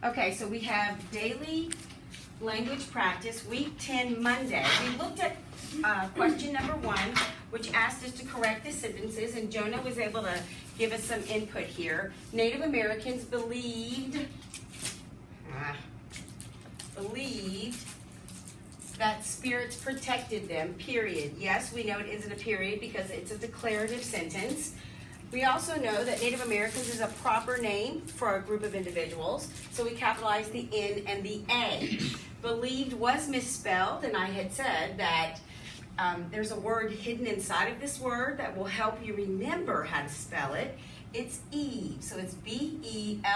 Okay, so we have daily language practice, week 10, Monday. We looked at question number 1, which asked us to correct the sentences, and Jonah was able to give us some input here. Native Americans believed that spirits protected them, period. Yes, we know it isn't a period because it's a declarative sentence. We also know that Native Americans is a proper name for a group of individuals, so we capitalize the N and the A. Believed was misspelled, and I had said that there's a word hidden inside of this word that will help you remember how to spell it. It's Eve, so it's B-E-L-I-E-V-E-D.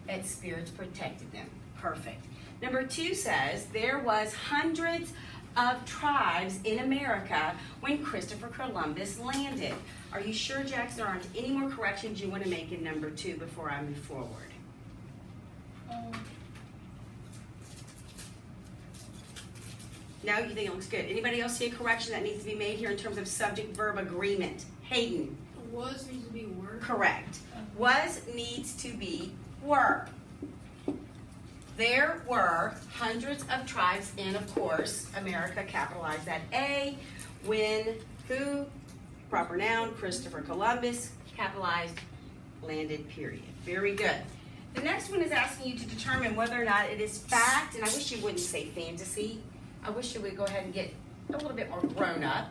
That spirits protected them. Perfect. Number 2 says, there was hundreds of tribes in America when Christopher Columbus landed. Are you sure, Jax, there aren't any more corrections you want to make in number 2 before I move forward? No, you think it looks good. Anybody else see a correction that needs to be made here in terms of subject-verb agreement? Hayden. Was needs to be were. Correct. Was needs to be were. There were hundreds of tribes in, of course, America, capitalized that A, when, who, proper noun, Christopher Columbus, capitalized, landed, period. Very good. The next one is asking you to determine whether or not it is fact, and I wish you wouldn't say fantasy. I wish you would go ahead and get a little bit more grown up.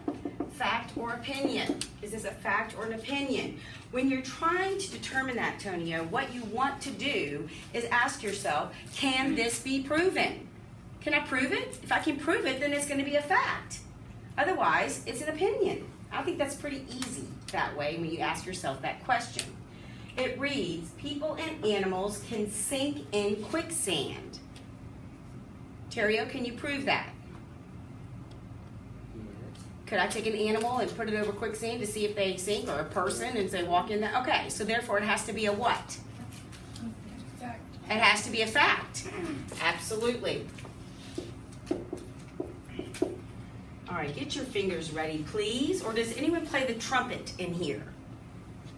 Fact or opinion. Is this a fact or an opinion? When you're trying to determine that, Tonio, what you want to do is ask yourself, can this be proven? Can I prove it? If I can prove it, then it's going to be a fact. Otherwise, it's an opinion. I think that's pretty easy that way when you ask yourself that question. It reads, people and animals can sink in quicksand. Terrio, can you prove that? Could I take an animal and put it over quicksand to see if they sink, or a person and say walk in there? Okay, so therefore it has to be a what? Fact. It has to be a fact. Absolutely. All right, get your fingers ready, please. Or does anyone play the trumpet in here?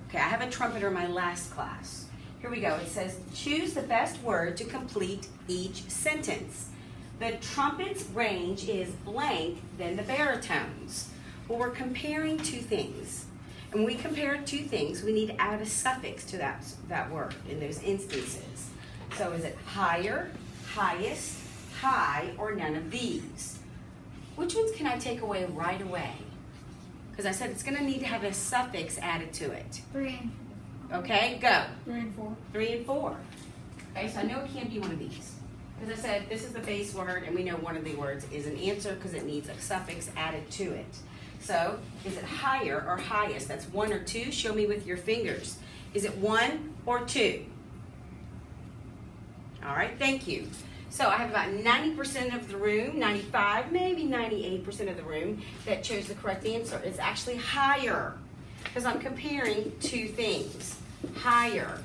Okay, I have a trumpeter in my last class. Here we go. It says, choose the best word to complete each sentence. The trumpet's range is blank than the baritones. Well, we're comparing two things. And when we compare two things, we need to add a suffix to that word in those instances. So is it higher, highest, high, or none of these? Which ones can I take away right away? Because I said it's going to need to have a suffix added to it. 3 and 4. Okay, go. 3 and 4. 3 and 4. Okay, so I know it can't be one of these. As I said, this is the base word, and we know one of the words is an answer because it needs a suffix added to it. So, is it higher or highest? That's 1 or 2. Show me with your fingers. Is it 1 or 2? All right, thank you. So I have about 90% of the room, 95, maybe 98% of the room that chose the correct answer. It's actually higher because I'm comparing two things. Higher.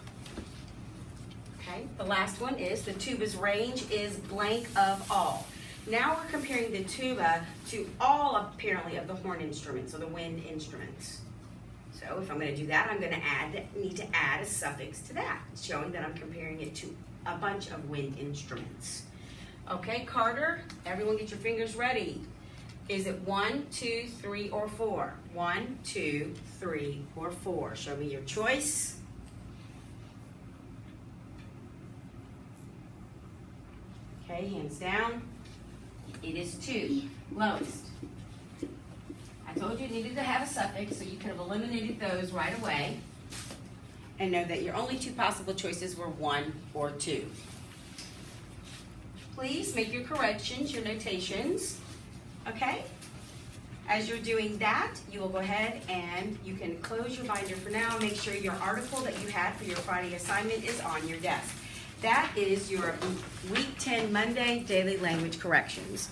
Okay, the last one is the tuba's range is blank of all. Now we're comparing the tuba to all, apparently, of the horn instruments, or the wind instruments. So if I'm going to do that, I'm going to need to add a suffix to that, showing that I'm comparing it to a bunch of wind instruments. Okay, Carter, everyone get your fingers ready. Is it 1, 2, 3, or 4? 1, 2, 3, or 4. Show me your choice. Okay, hands down. It is 2, lowest. I told you it needed to have a suffix, so you could have eliminated those right away. And know that your only 2 possible choices were 1 or 2. Please make your corrections, your notations, okay? As you're doing that, you will go ahead and you can close your binder for now. Make sure your article that you had for your Friday assignment is on your desk. That is your Week 10 Monday Daily Language Corrections.